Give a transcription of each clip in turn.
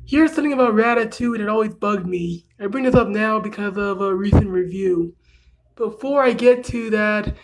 Here's something about Ratatouille that always bugged me. I bring this up now because of a recent review. Before I get to that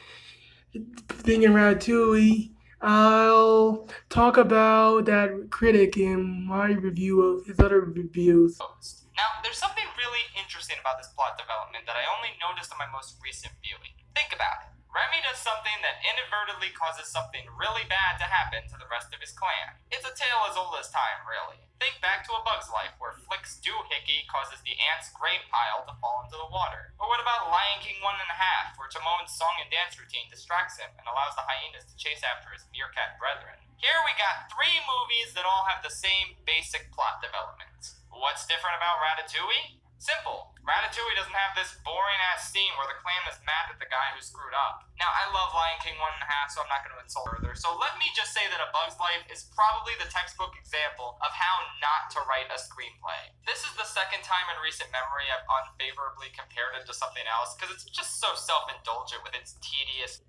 thing in Ratatouille, I'll talk about that critic in my review of his other reviews. Now, there's something really interesting about this plot development that I only noticed in my most recent viewing. Think about it. Remy does something that inadvertently causes something really bad to happen to the rest of his clan. It's a tale as old as time, really. Think back to A Bug's Life, where Flick's doohickey causes the ants' grain pile to fall into the water. Or what about Lion King 1.5, where Timon's song and dance routine distracts him and allows the hyenas to chase after his meerkat brethren? Here we got 3 movies that all have the same basic plot development. What's different about Ratatouille? Simple. Ratatouille doesn't have this boring-ass scene where the clan is mad at the guy who screwed up. Now, I love Lion King 1.5, so I'm not going to insult further. So let me just say that A Bug's Life is probably the textbook example of how not to write a screenplay. This is the second time in recent memory I've unfavorably compared it to something else, because it's just so self-indulgent with its tedious...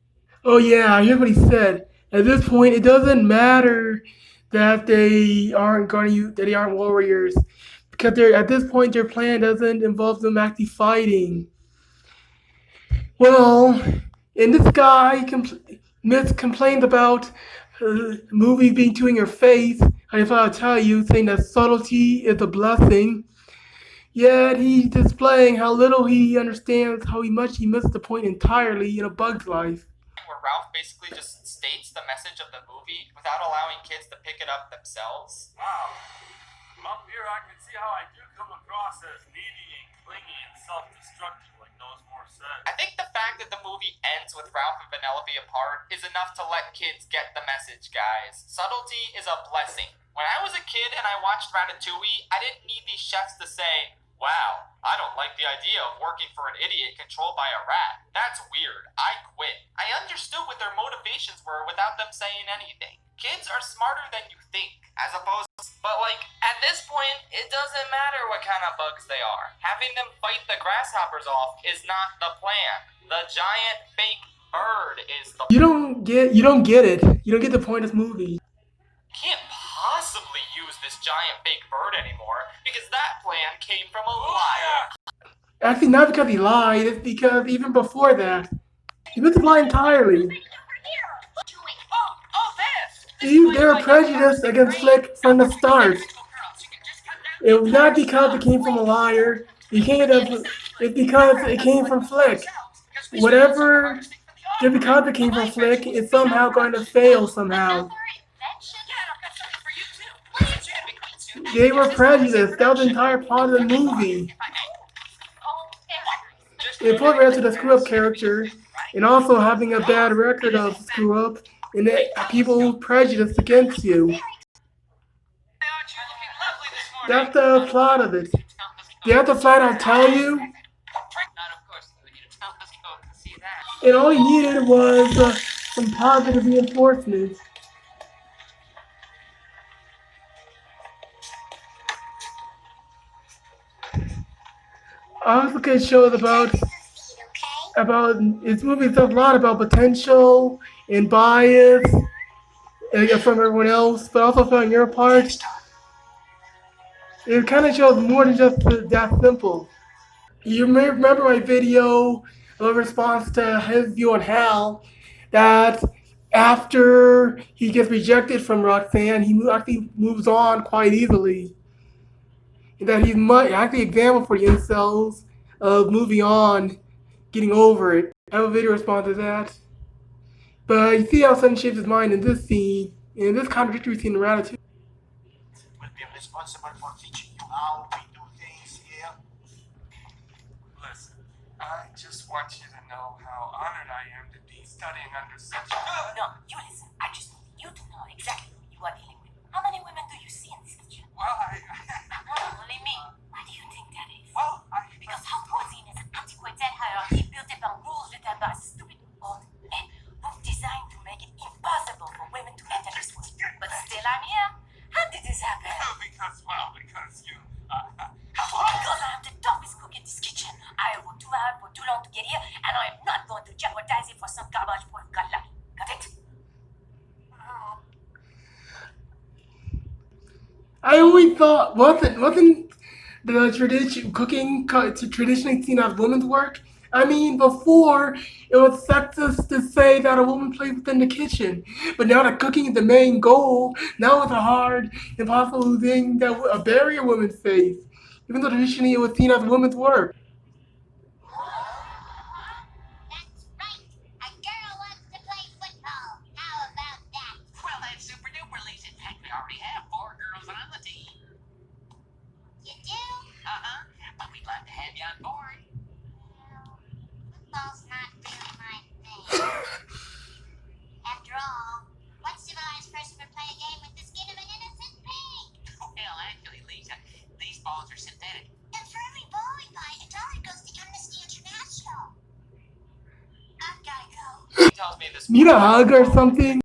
Oh yeah, here's what he said. At this point, it doesn't matter that they aren't warriors, because at this point their plan doesn't involve them actually fighting. Well, and this guy complained about movies being too in your face. I just want to tell you, saying that subtlety is a blessing. Yet he's displaying how little he understands, how much he missed the point entirely in A Bug's Life. Where Ralph basically just states the message of the movie without allowing kids to pick it up themselves. Wow. From up here, I can see how I do come across as needy and clingy and self-destructive, like Nosmore said. I think the fact that the movie ends with Ralph and Vanellope apart is enough to let kids get the message, guys. Subtlety is a blessing. When I was a kid and I watched Ratatouille, I didn't need these chefs to say, "Wow, I don't like the idea of working for an idiot controlled by a rat. That's weird. I quit." I understood what their motivations were without them saying anything. Kids are smarter than you think, as opposed to... But, at this point, it doesn't matter what kind of bugs they are. Having them fight the grasshoppers off is not the plan. The giant fake bird is the... You don't get it. You don't get the point of this movie. Can't possibly use this giant fake bird anymore, because that plan came from a liar. Actually, not because he lied. It's because even before that, he missed the lie entirely. They were prejudiced against Flick from the start. It was not because it came from a liar. It's because it came from Flick. Whatever, just because it came from Flick, it's somehow going to fail somehow. They were prejudiced. That was the entire plot of the movie. It put Red to the screw-up character, and also having a bad record of screw-up, and that people prejudiced against you. That's the plot of it. They have to flat out tell you. And all he needed was some positive reinforcement. I also can show about its movies talk a lot about potential and bias from everyone else, but also from your part. It kind of shows more than just that simple. You may remember my video of response to his view on Hal, that after he gets rejected from Roxanne, he actually moves on quite easily. That he's actually an example for the incels of moving on, getting over it. I have a video response to that. But you see how Sutton shapes his mind in this scene, in this contradictory scene in Ratatouille. Will be responsible for teaching you how we do things here. Listen, I just want you to know how honored I am to be studying under such... No, you listen. I just need you to know exactly who you are dealing with. How many women do you see in this kitchen? Well, Only me. Why do you think that is? Well, Because how cuisine is an antiquated hierarchy built upon rules written by stupid old men who've designed to make it impossible for women to enter this world. But still I'm here. How did this happen? because you... Because I am the toughest cook in this kitchen. I worked too hard for too long to get here, and I am not going to jeopardize it for some garbage boy got lucky. Got it? I always thought thought wasn't the tradition cooking traditionally seen as women's work? I mean, before it was sexist to say that a woman plays within the kitchen, but now that cooking is the main goal, now it's a hard, impossible thing that a barrier women face, even though traditionally it was seen as women's work. That's right. A girl wants to play football. How about that? Well, that's super duper, Lisa. In fact, we already have 4 girls on the team. You do? Uh-huh. But we'd love to have you on board. Well, football's not really my thing. After all, what civilized person would play a game with the skin of an innocent pig? Well, actually, Lisa, these balls are synthetic. And for every ball we buy, $1 goes to Amnesty International. I've gotta go. He tells me this Need a hug or something?